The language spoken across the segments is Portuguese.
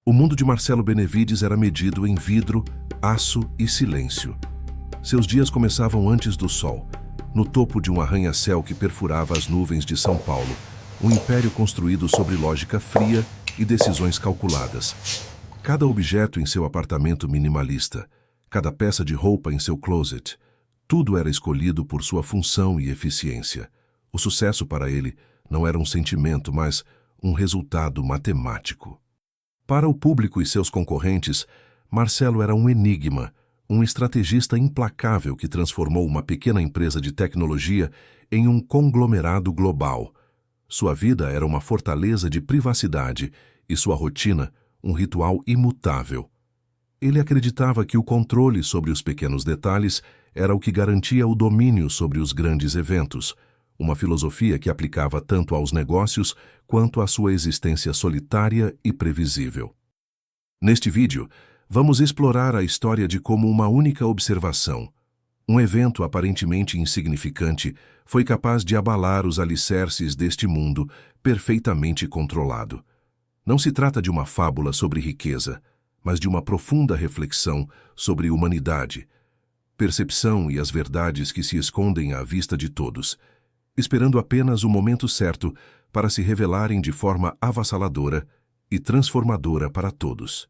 O mundo de Marcelo Benevides era medido em vidro, aço e silêncio. Seus dias começavam antes do sol, no topo de um arranha-céu que perfurava as nuvens de São Paulo, um império construído sobre lógica fria e decisões calculadas. Cada objeto em seu apartamento minimalista, cada peça de roupa em seu closet, tudo era escolhido por sua função e eficiência. O sucesso para ele não era um sentimento, mas um resultado matemático. Para o público e seus concorrentes, Marcelo era um enigma, um estrategista implacável que transformou uma pequena empresa de tecnologia em um conglomerado global. Sua vida era uma fortaleza de privacidade e sua rotina um ritual imutável. Ele acreditava que o controle sobre os pequenos detalhes era o que garantia o domínio sobre os grandes eventos, uma filosofia que aplicava tanto aos negócios quanto à sua existência solitária e previsível. Neste vídeo, vamos explorar a história de como uma única observação, um evento aparentemente insignificante, foi capaz de abalar os alicerces deste mundo perfeitamente controlado. Não se trata de uma fábula sobre riqueza, mas de uma profunda reflexão sobre humanidade, percepção e as verdades que se escondem à vista de todos, esperando apenas o momento certo para se revelarem de forma avassaladora e transformadora para todos.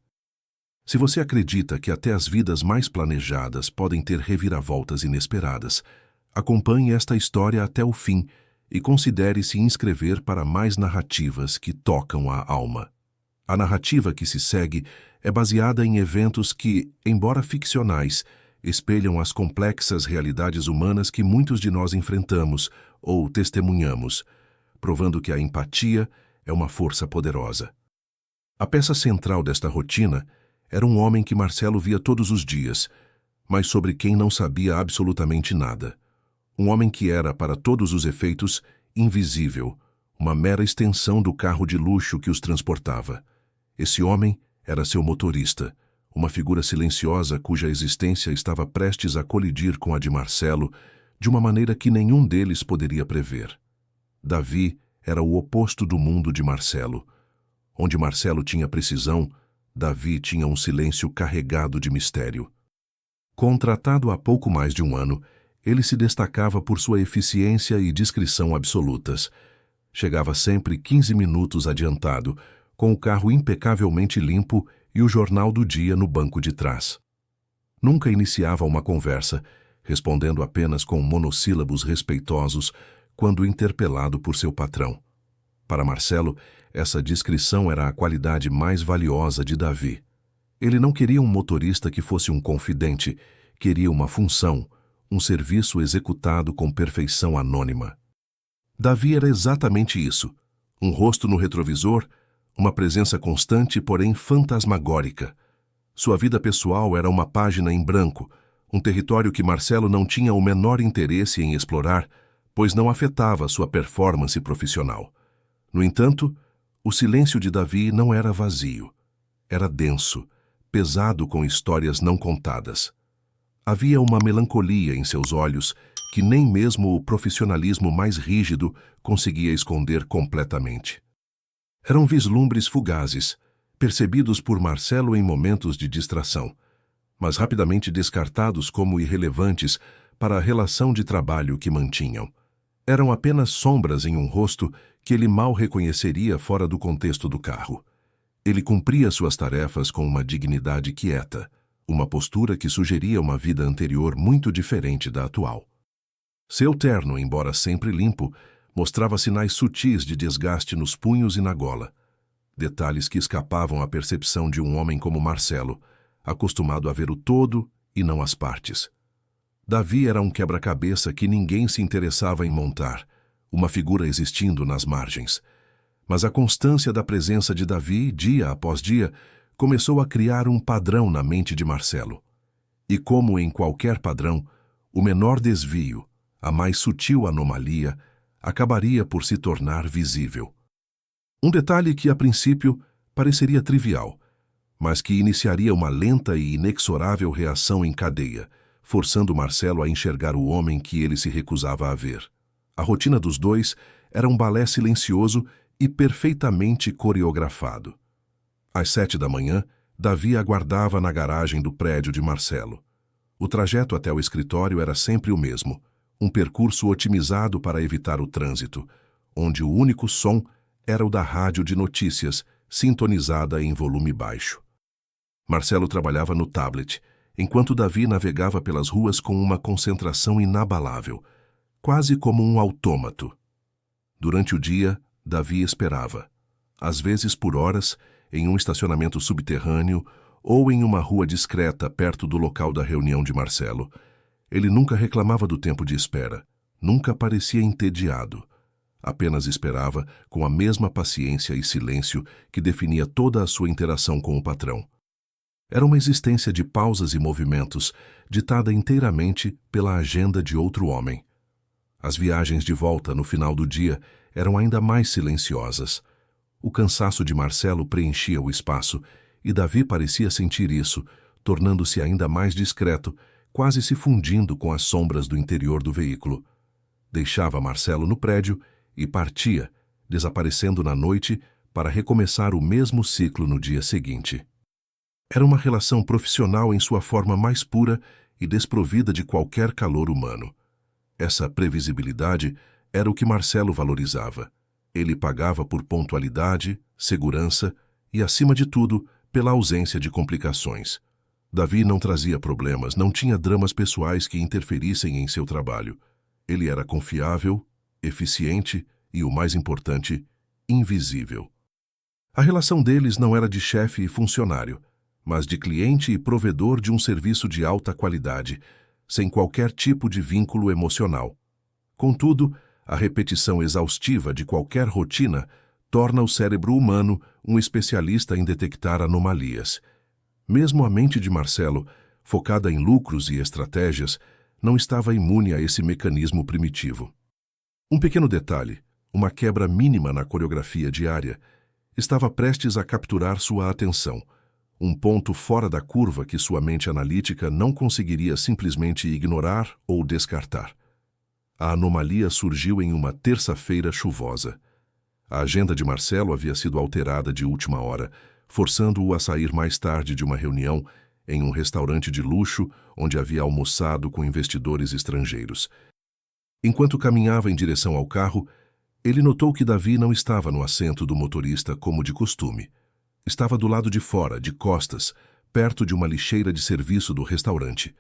Se você acredita que até as vidas mais planejadas podem ter reviravoltas inesperadas, acompanhe esta história até o fim e considere se inscrever para mais narrativas que tocam a alma. A narrativa que se segue é baseada em eventos que, embora ficcionais, espelham as complexas realidades humanas que muitos de nós enfrentamos ou testemunhamos, provando que a empatia é uma força poderosa. A peça central desta rotina era um homem que Marcelo via todos os dias, mas sobre quem não sabia absolutamente nada. Um homem que era, para todos os efeitos, invisível, uma mera extensão do carro de luxo que os transportava. Esse homem era seu motorista, uma figura silenciosa cuja existência estava prestes a colidir com a de Marcelo de uma maneira que nenhum deles poderia prever. Davi era o oposto do mundo de Marcelo. Onde Marcelo tinha precisão, Davi tinha um silêncio carregado de mistério. Contratado há pouco mais de um ano, ele se destacava por sua eficiência e discrição absolutas. Chegava sempre 15 minutos adiantado, com o carro impecavelmente limpo e o jornal do dia no banco de trás. Nunca iniciava uma conversa, respondendo apenas com monossílabos respeitosos quando interpelado por seu patrão. Para Marcelo, essa discrição era a qualidade mais valiosa de Davi. Ele não queria um motorista que fosse um confidente, queria uma função, um serviço executado com perfeição anônima. Davi era exatamente isso, um rosto no retrovisor, uma presença constante, porém fantasmagórica. Sua vida pessoal era uma página em branco, um território que Marcelo não tinha o menor interesse em explorar, pois não afetava sua performance profissional. No entanto, o silêncio de Davi não era vazio. Era denso, pesado com histórias não contadas. Havia uma melancolia em seus olhos que nem mesmo o profissionalismo mais rígido conseguia esconder completamente. Eram vislumbres fugazes, percebidos por Marcelo em momentos de distração, mas rapidamente descartados como irrelevantes para a relação de trabalho que mantinham. Eram apenas sombras em um rosto que ele mal reconheceria fora do contexto do carro. Ele cumpria suas tarefas com uma dignidade quieta, uma postura que sugeria uma vida anterior muito diferente da atual. Seu terno, embora sempre limpo, mostrava sinais sutis de desgaste nos punhos e na gola. Detalhes que escapavam à percepção de um homem como Marcelo, acostumado a ver o todo e não as partes. Davi era um quebra-cabeça que ninguém se interessava em montar, uma figura existindo nas margens. Mas a constância da presença de Davi, dia após dia, começou a criar um padrão na mente de Marcelo. E como em qualquer padrão, o menor desvio, a mais sutil anomalia, acabaria por se tornar visível. Um detalhe que, a princípio, pareceria trivial, mas que iniciaria uma lenta e inexorável reação em cadeia, forçando Marcelo a enxergar o homem que ele se recusava a ver. A rotina dos dois era um balé silencioso e perfeitamente coreografado. Às 7 da manhã, Davi aguardava na garagem do prédio de Marcelo. O trajeto até o escritório era sempre o mesmo, um percurso otimizado para evitar o trânsito, onde o único som era o da rádio de notícias, sintonizada em volume baixo. Marcelo trabalhava no tablet, enquanto Davi navegava pelas ruas com uma concentração inabalável, quase como um autômato. Durante o dia, Davi esperava, às vezes por horas, em um estacionamento subterrâneo ou em uma rua discreta perto do local da reunião de Marcelo. Ele nunca reclamava do tempo de espera, nunca parecia entediado. Apenas esperava com a mesma paciência e silêncio que definia toda a sua interação com o patrão. Era uma existência de pausas e movimentos, ditada inteiramente pela agenda de outro homem. As viagens de volta no final do dia eram ainda mais silenciosas. O cansaço de Marcelo preenchia o espaço, e Davi parecia sentir isso, tornando-se ainda mais discreto, quase se fundindo com as sombras do interior do veículo. Deixava Marcelo no prédio e partia, desaparecendo na noite para recomeçar o mesmo ciclo no dia seguinte. Era uma relação profissional em sua forma mais pura e desprovida de qualquer calor humano. Essa previsibilidade era o que Marcelo valorizava. Ele pagava por pontualidade, segurança e, acima de tudo, pela ausência de complicações. Davi não trazia problemas, não tinha dramas pessoais que interferissem em seu trabalho. Ele era confiável, eficiente e, o mais importante, invisível. A relação deles não era de chefe e funcionário, mas de cliente e provedor de um serviço de alta qualidade, sem qualquer tipo de vínculo emocional. Contudo, a repetição exaustiva de qualquer rotina torna o cérebro humano um especialista em detectar anomalias. Mesmo a mente de Marcelo, focada em lucros e estratégias, não estava imune a esse mecanismo primitivo. Um pequeno detalhe, uma quebra mínima na coreografia diária, estava prestes a capturar sua atenção, um ponto fora da curva que sua mente analítica não conseguiria simplesmente ignorar ou descartar. A anomalia surgiu em uma terça-feira chuvosa. A agenda de Marcelo havia sido alterada de última hora, forçando-o a sair mais tarde de uma reunião em um restaurante de luxo onde havia almoçado com investidores estrangeiros. Enquanto caminhava em direção ao carro, ele notou que Davi não estava no assento do motorista como de costume. Estava do lado de fora, de costas, perto de uma lixeira de serviço do restaurante.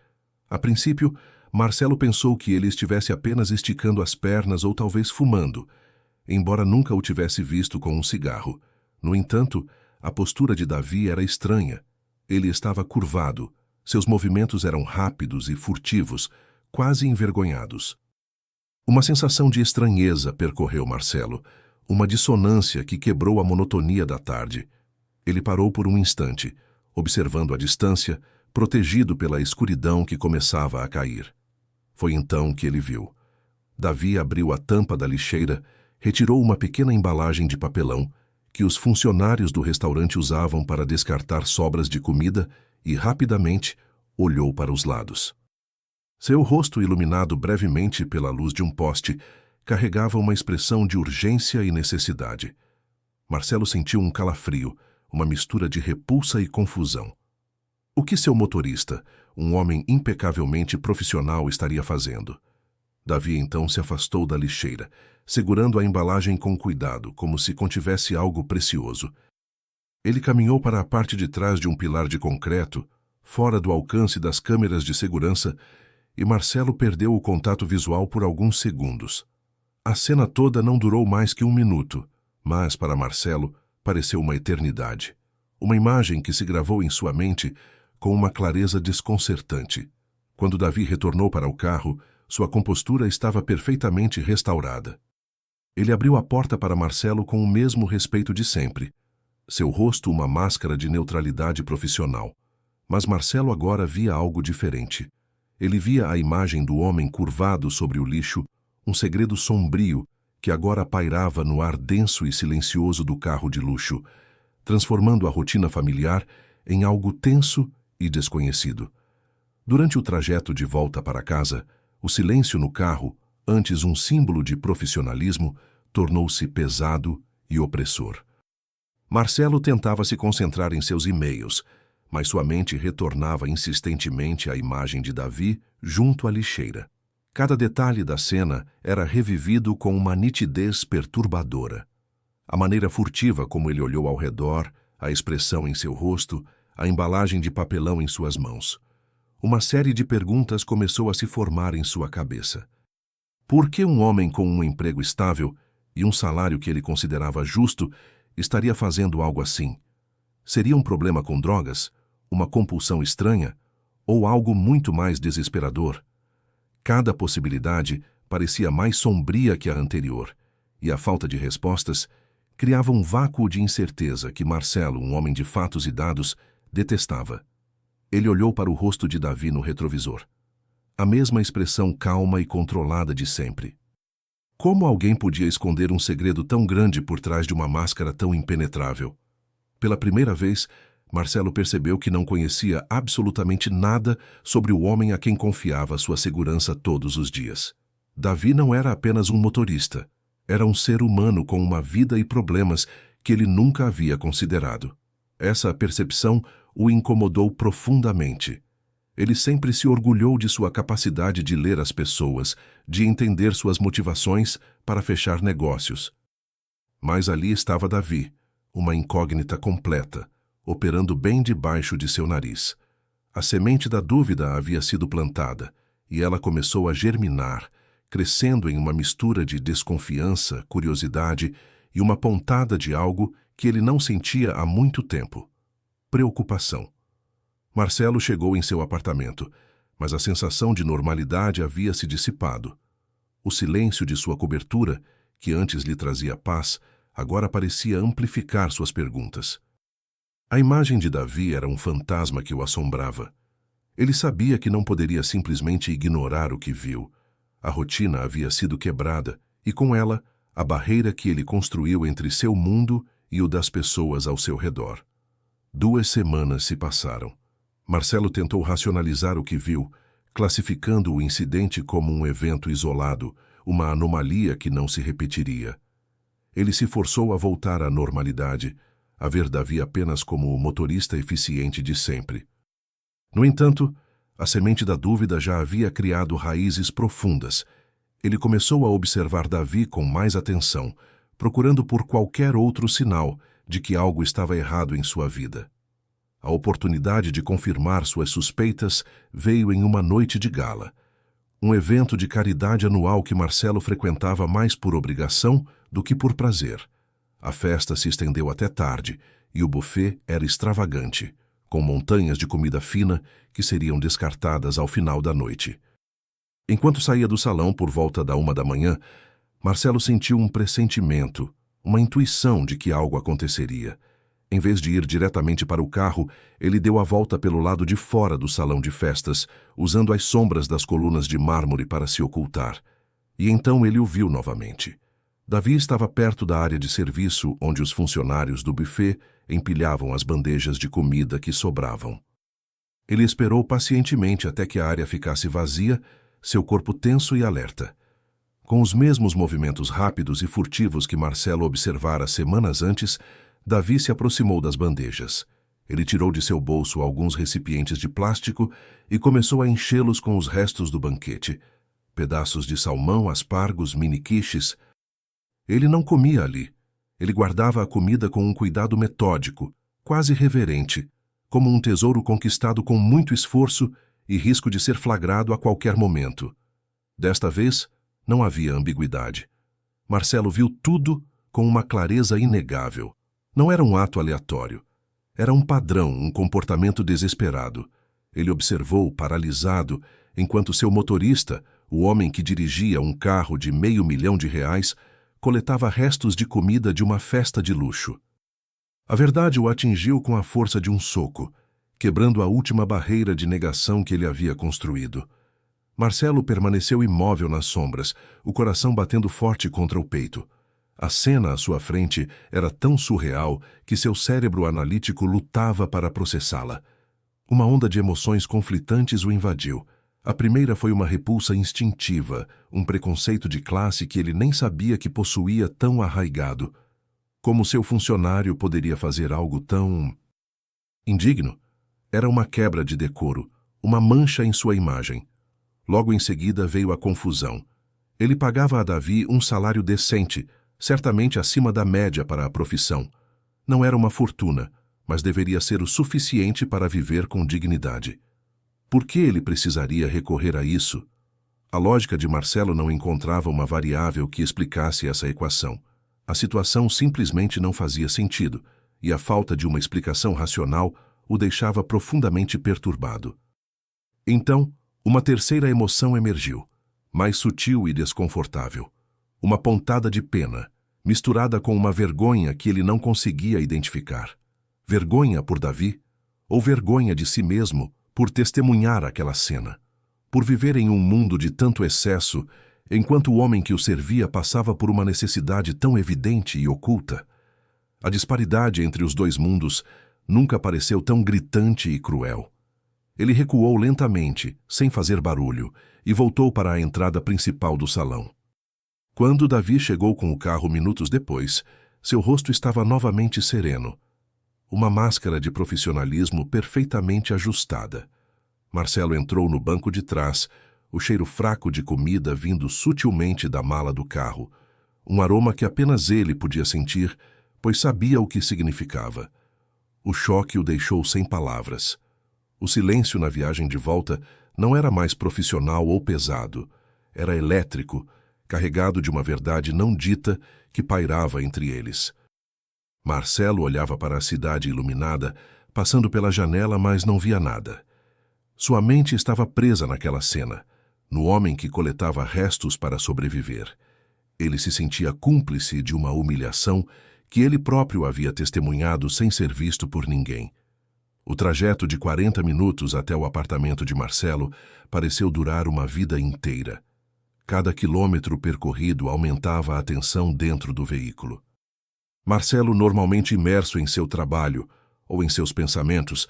A princípio, Marcelo pensou que ele estivesse apenas esticando as pernas ou talvez fumando, embora nunca o tivesse visto com um cigarro. No entanto, a postura de Davi era estranha. Ele estava curvado, seus movimentos eram rápidos e furtivos, quase envergonhados. Uma sensação de estranheza percorreu Marcelo, uma dissonância que quebrou a monotonia da tarde. Ele parou por um instante, observando a distância, protegido pela escuridão que começava a cair. Foi então que ele viu. Davi abriu a tampa da lixeira, retirou uma pequena embalagem de papelão que os funcionários do restaurante usavam para descartar sobras de comida e, rapidamente, olhou para os lados. Seu rosto, iluminado brevemente pela luz de um poste, carregava uma expressão de urgência e necessidade. Marcelo sentiu um calafrio, uma mistura de repulsa e confusão. O que seu motorista, um homem impecavelmente profissional, estaria fazendo? Davi então se afastou da lixeira, segurando a embalagem com cuidado, como se contivesse algo precioso. Ele caminhou para a parte de trás de um pilar de concreto, fora do alcance das câmeras de segurança, e Marcelo perdeu o contato visual por alguns segundos. A cena toda não durou mais que 1 minuto, mas, para Marcelo, pareceu uma eternidade. Uma imagem que se gravou em sua mente com uma clareza desconcertante. Quando Davi retornou para o carro, sua compostura estava perfeitamente restaurada. Ele abriu a porta para Marcelo com o mesmo respeito de sempre. Seu rosto uma máscara de neutralidade profissional. Mas Marcelo agora via algo diferente. Ele via a imagem do homem curvado sobre o lixo, um segredo sombrio que agora pairava no ar denso e silencioso do carro de luxo, transformando a rotina familiar em algo tenso e desconhecido. Durante o trajeto de volta para casa, o silêncio no carro, antes um símbolo de profissionalismo, tornou-se pesado e opressor. Marcelo tentava se concentrar em seus e-mails, mas sua mente retornava insistentemente à imagem de Davi junto à lixeira. Cada detalhe da cena era revivido com uma nitidez perturbadora. A maneira furtiva como ele olhou ao redor, a expressão em seu rosto, a embalagem de papelão em suas mãos. Uma série de perguntas começou a se formar em sua cabeça. Por que um homem com um emprego estável e um salário que ele considerava justo estaria fazendo algo assim? Seria um problema com drogas? Uma compulsão estranha? Ou algo muito mais desesperador? Cada possibilidade parecia mais sombria que a anterior, e a falta de respostas criava um vácuo de incerteza que Marcelo, um homem de fatos e dados, detestava. Ele olhou para o rosto de Davi no retrovisor. A mesma expressão calma e controlada de sempre. Como alguém podia esconder um segredo tão grande por trás de uma máscara tão impenetrável? Pela primeira vez, Marcelo percebeu que não conhecia absolutamente nada sobre o homem a quem confiava sua segurança todos os dias. Davi não era apenas um motorista. Era um ser humano com uma vida e problemas que ele nunca havia considerado. Essa percepção o incomodou profundamente. Ele sempre se orgulhou de sua capacidade de ler as pessoas, de entender suas motivações para fechar negócios. Mas ali estava Davi, uma incógnita completa, operando bem debaixo de seu nariz. A semente da dúvida havia sido plantada, e ela começou a germinar, crescendo em uma mistura de desconfiança, curiosidade e uma pontada de algo que ele não sentia há muito tempo: preocupação. Marcelo chegou em seu apartamento, mas a sensação de normalidade havia se dissipado. O silêncio de sua cobertura, que antes lhe trazia paz, agora parecia amplificar suas perguntas. A imagem de Davi era um fantasma que o assombrava. Ele sabia que não poderia simplesmente ignorar o que viu. A rotina havia sido quebrada e, com ela, a barreira que ele construiu entre seu mundo e o das pessoas ao seu redor. 2 semanas se passaram. Marcelo tentou racionalizar o que viu, classificando o incidente como um evento isolado, uma anomalia que não se repetiria. Ele se forçou a voltar à normalidade, a ver Davi apenas como o motorista eficiente de sempre. No entanto, a semente da dúvida já havia criado raízes profundas. Ele começou a observar Davi com mais atenção, procurando por qualquer outro sinal de que algo estava errado em sua vida. A oportunidade de confirmar suas suspeitas veio em uma noite de gala, um evento de caridade anual que Marcelo frequentava mais por obrigação do que por prazer. A festa se estendeu até tarde e o buffet era extravagante, com montanhas de comida fina que seriam descartadas ao final da noite. Enquanto saía do salão por volta da 1 da manhã, Marcelo sentiu um pressentimento, uma intuição de que algo aconteceria. Em vez de ir diretamente para o carro, ele deu a volta pelo lado de fora do salão de festas, usando as sombras das colunas de mármore para se ocultar. E então ele o viu novamente. Davi estava perto da área de serviço, onde os funcionários do buffet empilhavam as bandejas de comida que sobravam. Ele esperou pacientemente até que a área ficasse vazia, seu corpo tenso e alerta. Com os mesmos movimentos rápidos e furtivos que Marcelo observara semanas antes, Davi se aproximou das bandejas. Ele tirou de seu bolso alguns recipientes de plástico e começou a enchê-los com os restos do banquete. Pedaços de salmão, aspargos, mini-quiches. Ele não comia ali. Ele guardava a comida com um cuidado metódico, quase reverente, como um tesouro conquistado com muito esforço e risco de ser flagrado a qualquer momento. Desta vez, não havia ambiguidade. Marcelo viu tudo com uma clareza inegável. Não era um ato aleatório. Era um padrão, um comportamento desesperado. Ele observou, paralisado, enquanto seu motorista, o homem que dirigia um carro de R$500 mil, coletava restos de comida de uma festa de luxo. A verdade o atingiu com a força de um soco, quebrando a última barreira de negação que ele havia construído. Marcelo permaneceu imóvel nas sombras, o coração batendo forte contra o peito. A cena à sua frente era tão surreal que seu cérebro analítico lutava para processá-la. Uma onda de emoções conflitantes o invadiu. A primeira foi uma repulsa instintiva, um preconceito de classe que ele nem sabia que possuía tão arraigado. Como seu funcionário poderia fazer algo tão indigno? Era uma quebra de decoro, uma mancha em sua imagem. Logo em seguida veio a confusão. Ele pagava a Davi um salário decente, certamente acima da média para a profissão. Não era uma fortuna, mas deveria ser o suficiente para viver com dignidade. Por que ele precisaria recorrer a isso? A lógica de Marcelo não encontrava uma variável que explicasse essa equação. A situação simplesmente não fazia sentido, e a falta de uma explicação racional o deixava profundamente perturbado. Então, uma terceira emoção emergiu, mais sutil e desconfortável. Uma pontada de pena, misturada com uma vergonha que ele não conseguia identificar. Vergonha por Davi, ou vergonha de si mesmo por testemunhar aquela cena, por viver em um mundo de tanto excesso, enquanto o homem que o servia passava por uma necessidade tão evidente e oculta. A disparidade entre os dois mundos nunca pareceu tão gritante e cruel. Ele recuou lentamente, sem fazer barulho, e voltou para a entrada principal do salão. Quando Davi chegou com o carro minutos depois, seu rosto estava novamente sereno. Uma máscara de profissionalismo perfeitamente ajustada. Marcelo entrou no banco de trás, o cheiro fraco de comida vindo sutilmente da mala do carro, um aroma que apenas ele podia sentir, pois sabia o que significava. O choque o deixou sem palavras. O silêncio na viagem de volta não era mais profissional ou pesado, era elétrico, carregado de uma verdade não dita que pairava entre eles. Marcelo olhava para a cidade iluminada, passando pela janela, mas não via nada. Sua mente estava presa naquela cena, no homem que coletava restos para sobreviver. Ele se sentia cúmplice de uma humilhação que ele próprio havia testemunhado sem ser visto por ninguém. O trajeto de 40 minutos até o apartamento de Marcelo pareceu durar uma vida inteira. Cada quilômetro percorrido aumentava a tensão dentro do veículo. Marcelo, normalmente imerso em seu trabalho ou em seus pensamentos,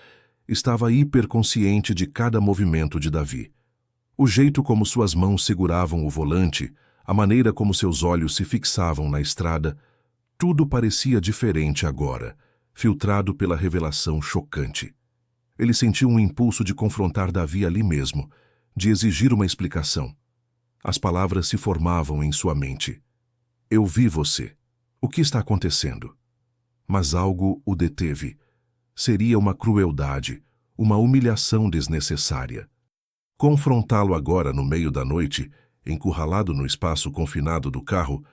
estava hiperconsciente de cada movimento de Davi. O jeito como suas mãos seguravam o volante, a maneira como seus olhos se fixavam na estrada, tudo parecia diferente agora, filtrado pela revelação chocante. Ele sentiu um impulso de confrontar Davi ali mesmo, de exigir uma explicação. As palavras se formavam em sua mente. Eu vi você. O que está acontecendo? Mas algo o deteve. Seria uma crueldade, uma humilhação desnecessária. Confrontá-lo agora no meio da noite, encurralado no espaço confinado do carro,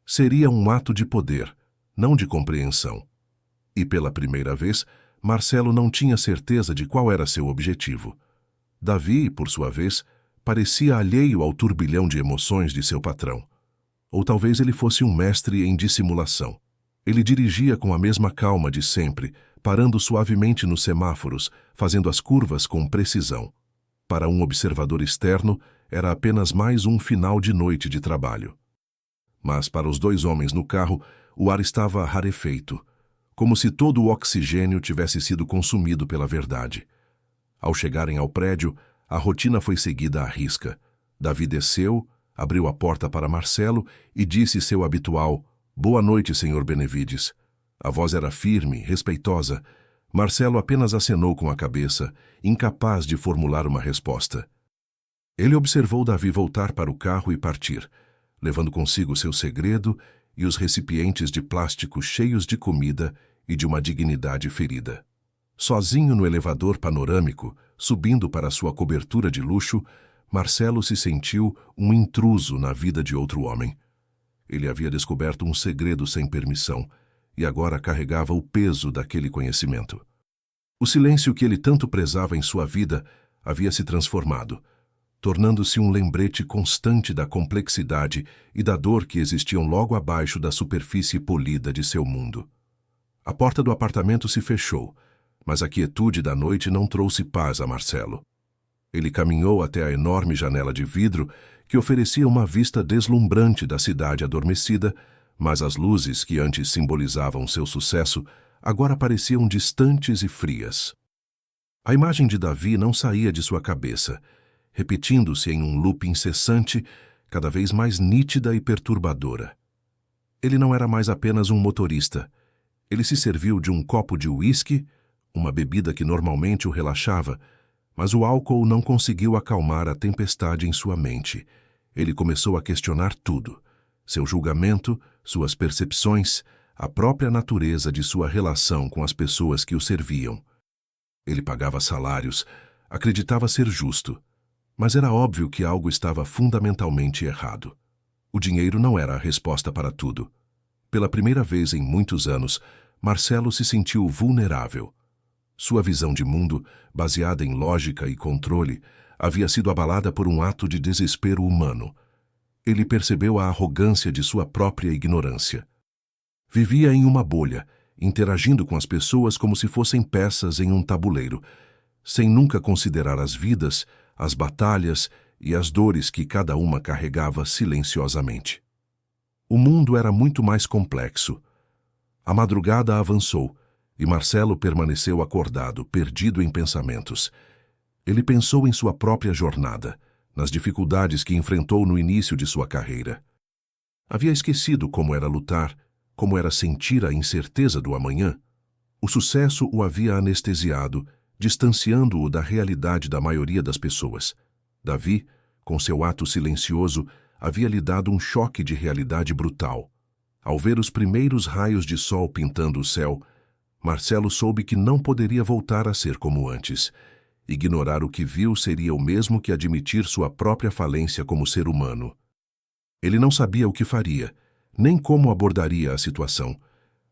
seria um ato de poder, não de compreensão. E pela primeira vez, Marcelo não tinha certeza de qual era seu objetivo. Davi, por sua vez, parecia alheio ao turbilhão de emoções de seu patrão. Ou talvez ele fosse um mestre em dissimulação. Ele dirigia com a mesma calma de sempre, parando suavemente nos semáforos, fazendo as curvas com precisão. Para um observador externo, era apenas mais um final de noite de trabalho. Mas para os dois homens no carro, o ar estava rarefeito, como se todo o oxigênio tivesse sido consumido pela verdade. Ao chegarem ao prédio, a rotina foi seguida à risca. Davi desceu, abriu a porta para Marcelo e disse seu habitual: "Boa noite, senhor Benevides." A voz era firme, respeitosa. Marcelo apenas acenou com a cabeça, incapaz de formular uma resposta. Ele observou Davi voltar para o carro e partir, levando consigo seu segredo e os recipientes de plástico cheios de comida e de uma dignidade ferida. Sozinho no elevador panorâmico, subindo para sua cobertura de luxo, Marcelo se sentiu um intruso na vida de outro homem. Ele havia descoberto um segredo sem permissão e agora carregava o peso daquele conhecimento. O silêncio que ele tanto prezava em sua vida havia se transformado, tornando-se um lembrete constante da complexidade e da dor que existiam logo abaixo da superfície polida de seu mundo. A porta do apartamento se fechou, mas a quietude da noite não trouxe paz a Marcelo. Ele caminhou até a enorme janela de vidro que oferecia uma vista deslumbrante da cidade adormecida, mas as luzes que antes simbolizavam seu sucesso agora pareciam distantes e frias. A imagem de Davi não saía de sua cabeça, repetindo-se em um loop incessante, cada vez mais nítida e perturbadora. Ele não era mais apenas um motorista. Ele se serviu de um copo de uísque, uma bebida que normalmente o relaxava, mas o álcool não conseguiu acalmar a tempestade em sua mente. Ele começou a questionar tudo: seu julgamento, suas percepções, a própria natureza de sua relação com as pessoas que o serviam. Ele pagava salários, acreditava ser justo, mas era óbvio que algo estava fundamentalmente errado. O dinheiro não era a resposta para tudo. Pela primeira vez em muitos anos, Marcelo se sentiu vulnerável. Sua visão de mundo, baseada em lógica e controle, havia sido abalada por um ato de desespero humano. Ele percebeu a arrogância de sua própria ignorância. Vivia em uma bolha, interagindo com as pessoas como se fossem peças em um tabuleiro, sem nunca considerar as vidas, as batalhas e as dores que cada uma carregava silenciosamente. O mundo era muito mais complexo. A madrugada avançou e Marcelo permaneceu acordado, perdido em pensamentos. Ele pensou em sua própria jornada, nas dificuldades que enfrentou no início de sua carreira. Havia esquecido como era lutar, como era sentir a incerteza do amanhã. O sucesso o havia anestesiado, distanciando-o da realidade da maioria das pessoas. Davi, com seu ato silencioso, havia lhe dado um choque de realidade brutal. Ao ver os primeiros raios de sol pintando o céu, Marcelo soube que não poderia voltar a ser como antes. Ignorar o que viu seria o mesmo que admitir sua própria falência como ser humano. Ele não sabia o que faria, nem como abordaria a situação,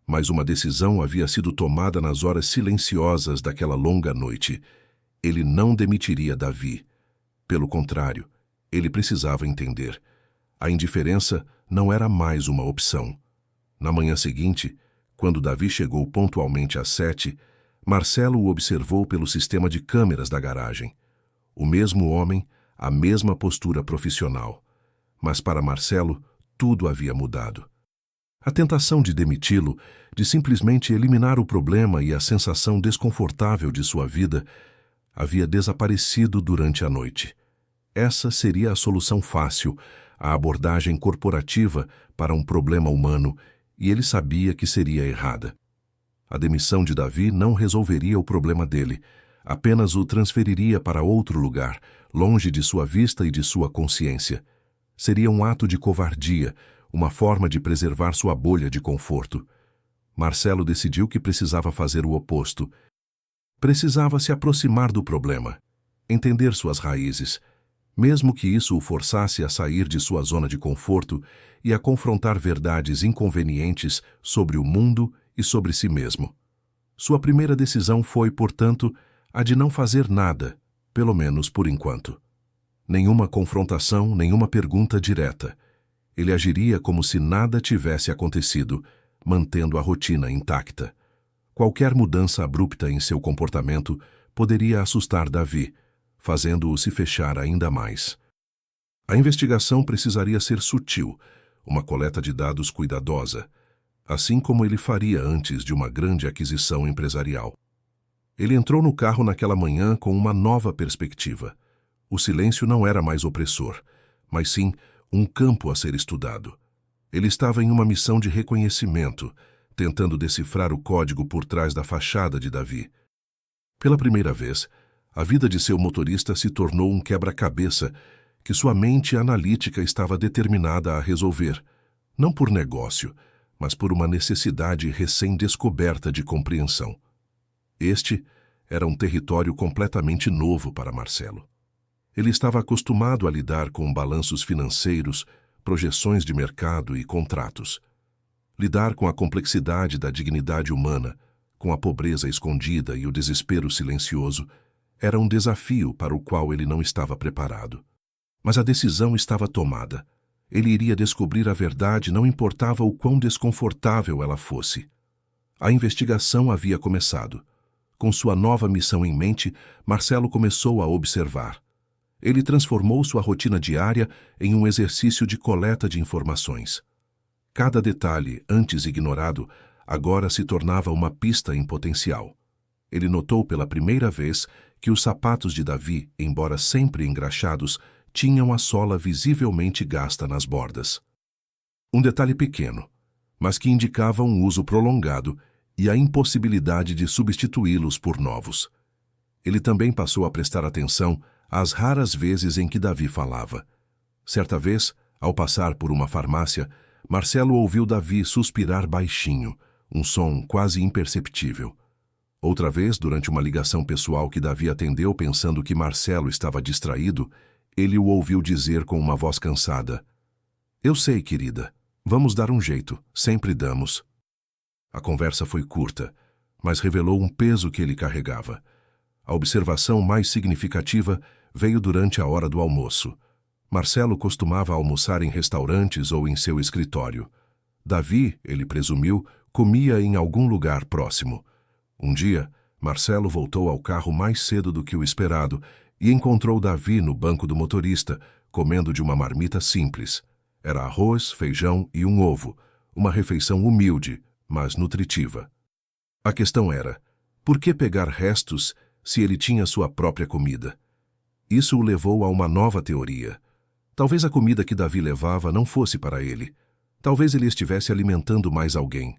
mas uma decisão havia sido tomada nas horas silenciosas daquela longa noite. Ele não demitiria Davi. Pelo contrário, ele precisava entender. A indiferença não era mais uma opção. Na manhã seguinte, quando Davi chegou pontualmente às 7, Marcelo o observou pelo sistema de câmeras da garagem. O mesmo homem, a mesma postura profissional. Mas para Marcelo, tudo havia mudado. A tentação de demiti-lo, de simplesmente eliminar o problema e a sensação desconfortável de sua vida, havia desaparecido durante a noite. Essa seria a solução fácil, a abordagem corporativa para um problema humano, e ele sabia que seria errada. A demissão de Davi não resolveria o problema dele, apenas o transferiria para outro lugar, longe de sua vista e de sua consciência. Seria um ato de covardia, uma forma de preservar sua bolha de conforto. Marcelo decidiu que precisava fazer o oposto. Precisava se aproximar do problema, entender suas raízes, mesmo que isso o forçasse a sair de sua zona de conforto e a confrontar verdades inconvenientes sobre o mundo e sobre si mesmo. Sua primeira decisão foi, portanto, a de não fazer nada, pelo menos por enquanto. Nenhuma confrontação, nenhuma pergunta direta. Ele agiria como se nada tivesse acontecido, mantendo a rotina intacta. Qualquer mudança abrupta em seu comportamento poderia assustar Davi, fazendo-o se fechar ainda mais. A investigação precisaria ser sutil, uma coleta de dados cuidadosa, assim como ele faria antes de uma grande aquisição empresarial. Ele entrou no carro naquela manhã com uma nova perspectiva. O silêncio não era mais opressor, mas sim um campo a ser estudado. Ele estava em uma missão de reconhecimento, tentando decifrar o código por trás da fachada de Davi. Pela primeira vez, a vida de seu motorista se tornou um quebra-cabeça que sua mente analítica estava determinada a resolver, não por negócio, mas por uma necessidade recém-descoberta de compreensão. Este era um território completamente novo para Marcelo. Ele estava acostumado a lidar com balanços financeiros, projeções de mercado e contratos. Lidar com a complexidade da dignidade humana, com a pobreza escondida e o desespero silencioso, era um desafio para o qual ele não estava preparado. Mas a decisão estava tomada. Ele iria descobrir a verdade, não importava o quão desconfortável ela fosse. A investigação havia começado. Com sua nova missão em mente, Marcelo começou a observar. Ele transformou sua rotina diária em um exercício de coleta de informações. Cada detalhe, antes ignorado, agora se tornava uma pista em potencial. Ele notou pela primeira vez que os sapatos de Davi, embora sempre engraxados, tinham a sola visivelmente gasta nas bordas. Um detalhe pequeno, mas que indicavam um uso prolongado e a impossibilidade de substituí-los por novos. Ele também passou a prestar atenção às raras vezes em que Davi falava. Certa vez, ao passar por uma farmácia, Marcelo ouviu Davi suspirar baixinho, um som quase imperceptível. Outra vez, durante uma ligação pessoal que Davi atendeu pensando que Marcelo estava distraído, ele o ouviu dizer com uma voz cansada: "Eu sei, querida. Vamos dar um jeito. Sempre damos." A conversa foi curta, mas revelou um peso que ele carregava. A observação mais significativa veio durante a hora do almoço. Marcelo costumava almoçar em restaurantes ou em seu escritório. Davi, ele presumiu, comia em algum lugar próximo. Um dia, Marcelo voltou ao carro mais cedo do que o esperado e encontrou Davi no banco do motorista, comendo de uma marmita simples. Era arroz, feijão e um ovo, uma refeição humilde, mas nutritiva. A questão era, por que pegar restos se ele tinha sua própria comida? Isso o levou a uma nova teoria. Talvez a comida que Davi levava não fosse para ele. Talvez ele estivesse alimentando mais alguém.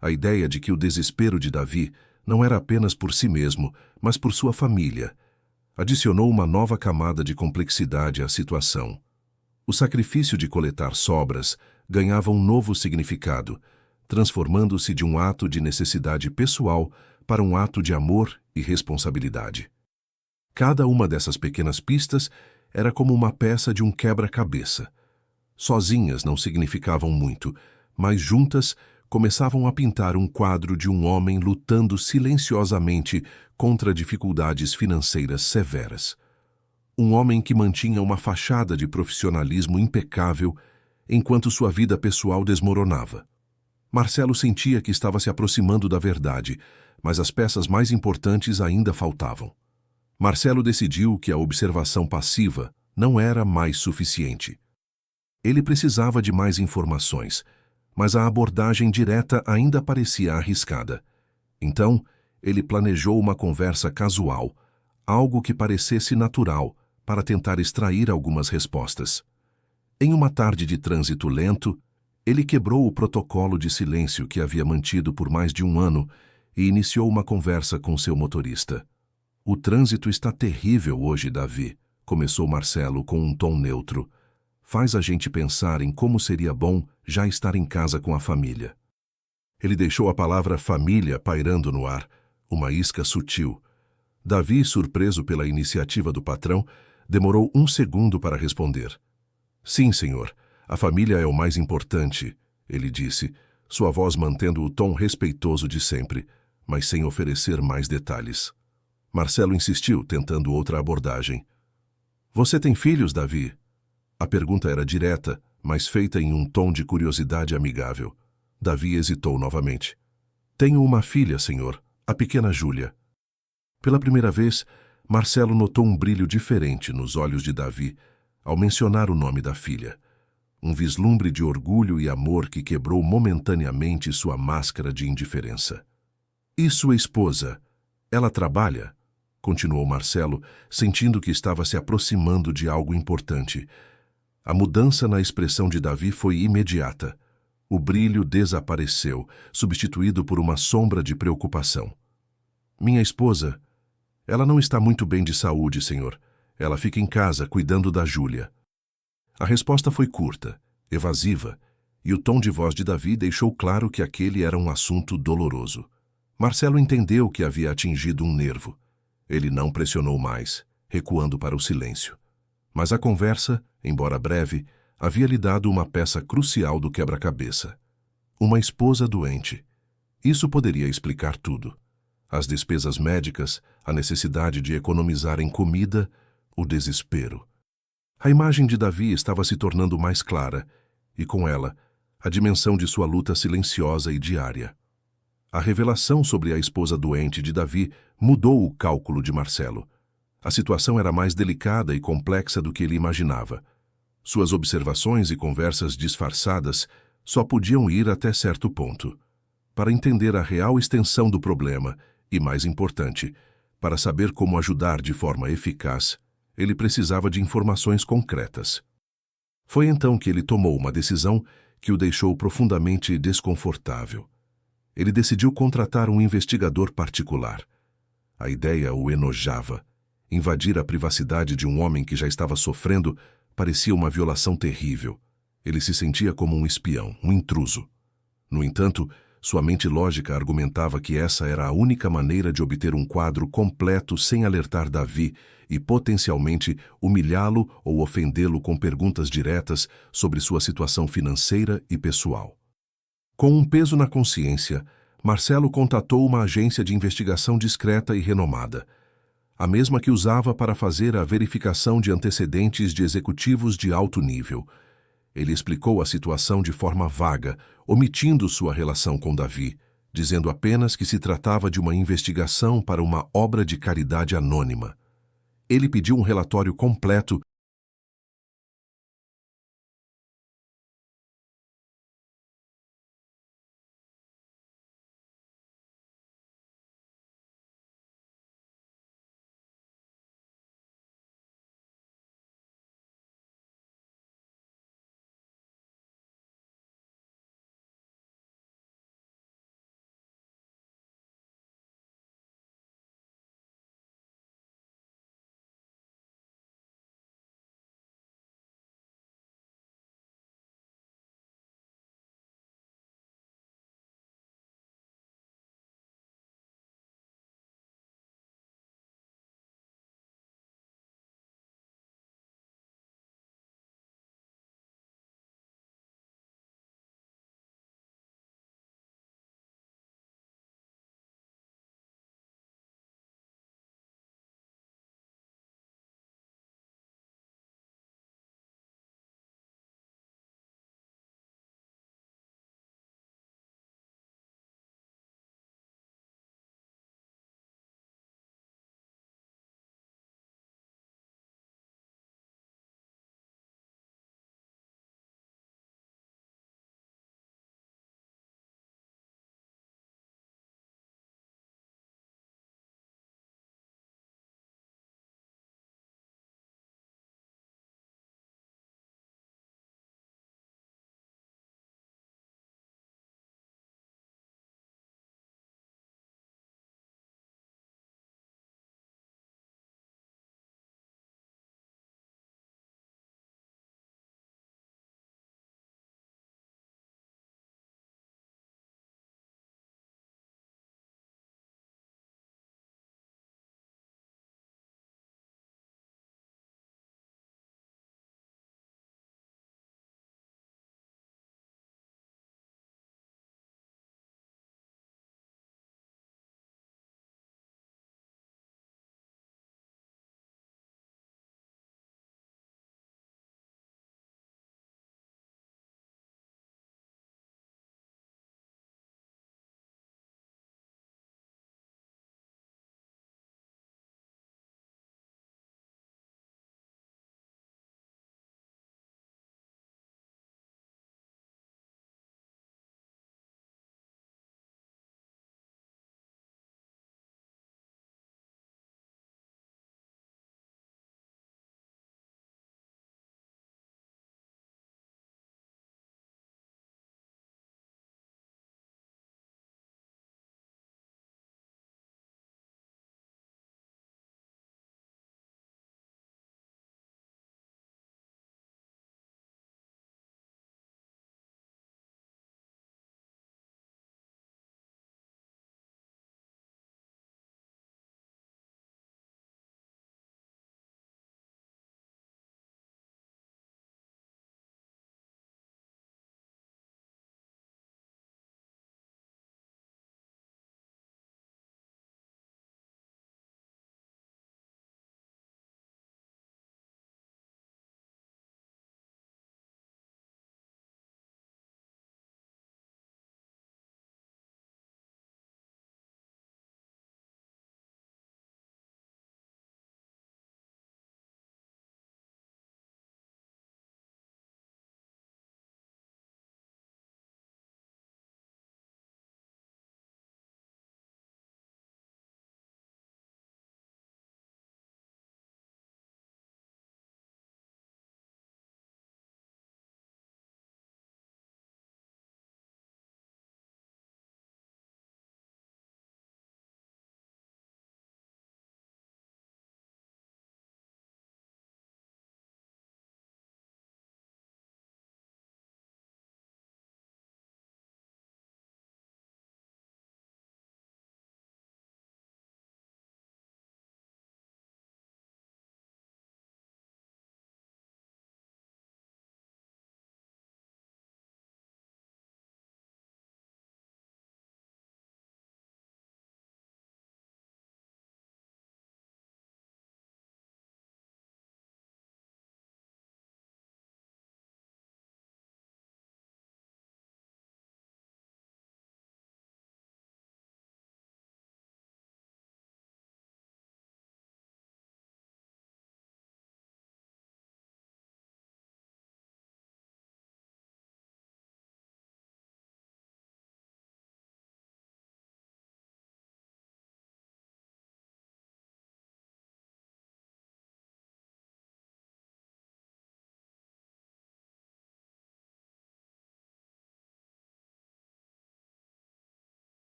A ideia de que o desespero de Davi não era apenas por si mesmo, mas por sua família, adicionou uma nova camada de complexidade à situação. O sacrifício de coletar sobras ganhava um novo significado, transformando-se de um ato de necessidade pessoal para um ato de amor e responsabilidade. Cada uma dessas pequenas pistas era como uma peça de um quebra-cabeça. Sozinhas não significavam muito, mas juntas começavam a pintar um quadro de um homem lutando silenciosamente contra dificuldades financeiras severas. Um homem que mantinha uma fachada de profissionalismo impecável enquanto sua vida pessoal desmoronava. Marcelo sentia que estava se aproximando da verdade, mas as peças mais importantes ainda faltavam. Marcelo decidiu que a observação passiva não era mais suficiente. Ele precisava de mais informações, mas a abordagem direta ainda parecia arriscada. Então, ele planejou uma conversa casual, algo que parecesse natural, para tentar extrair algumas respostas. Em uma tarde de trânsito lento, ele quebrou o protocolo de silêncio que havia mantido por mais de um ano e iniciou uma conversa com seu motorista. "O trânsito está terrível hoje, Davi", começou Marcelo com um tom neutro. "Faz a gente pensar em como seria bom já estar em casa com a família." Ele deixou a palavra família pairando no ar, uma isca sutil. Davi, surpreso pela iniciativa do patrão, demorou um segundo para responder. "Sim, senhor, a família é o mais importante", ele disse, sua voz mantendo o tom respeitoso de sempre, mas sem oferecer mais detalhes. Marcelo insistiu, tentando outra abordagem. "Você tem filhos, Davi?" A pergunta era direta, mas feita em um tom de curiosidade amigável. Davi hesitou novamente. "Tenho uma filha, senhor, a pequena Júlia." Pela primeira vez, Marcelo notou um brilho diferente nos olhos de Davi ao mencionar o nome da filha. Um vislumbre de orgulho e amor que quebrou momentaneamente sua máscara de indiferença. "E sua esposa? Ela trabalha?" continuou Marcelo, sentindo que estava se aproximando de algo importante. A mudança na expressão de Davi foi imediata. O brilho desapareceu, substituído por uma sombra de preocupação. "Minha esposa, ela não está muito bem de saúde, senhor. Ela fica em casa, cuidando da Júlia." A resposta foi curta, evasiva, e o tom de voz de Davi deixou claro que aquele era um assunto doloroso. Marcelo entendeu que havia atingido um nervo. Ele não pressionou mais, recuando para o silêncio. Mas a conversa, embora breve, havia lhe dado uma peça crucial do quebra-cabeça. Uma esposa doente. Isso poderia explicar tudo. As despesas médicas, a necessidade de economizar em comida, o desespero. A imagem de Davi estava se tornando mais clara, e com ela, a dimensão de sua luta silenciosa e diária. A revelação sobre a esposa doente de Davi mudou o cálculo de Marcelo. A situação era mais delicada e complexa do que ele imaginava. Suas observações e conversas disfarçadas só podiam ir até certo ponto. Para entender a real extensão do problema, e mais importante, para saber como ajudar de forma eficaz, ele precisava de informações concretas. Foi então que ele tomou uma decisão que o deixou profundamente desconfortável. Ele decidiu contratar um investigador particular. A ideia o enojava. Invadir a privacidade de um homem que já estava sofrendo parecia uma violação terrível. Ele se sentia como um espião, um intruso. No entanto, sua mente lógica argumentava que essa era a única maneira de obter um quadro completo sem alertar Davi e potencialmente humilhá-lo ou ofendê-lo com perguntas diretas sobre sua situação financeira e pessoal. Com um peso na consciência, Marcelo contatou uma agência de investigação discreta e renomada, a mesma que usava para fazer a verificação de antecedentes de executivos de alto nível. Ele explicou a situação de forma vaga, omitindo sua relação com Davi, dizendo apenas que se tratava de uma investigação para uma obra de caridade anônima. Ele pediu um relatório completo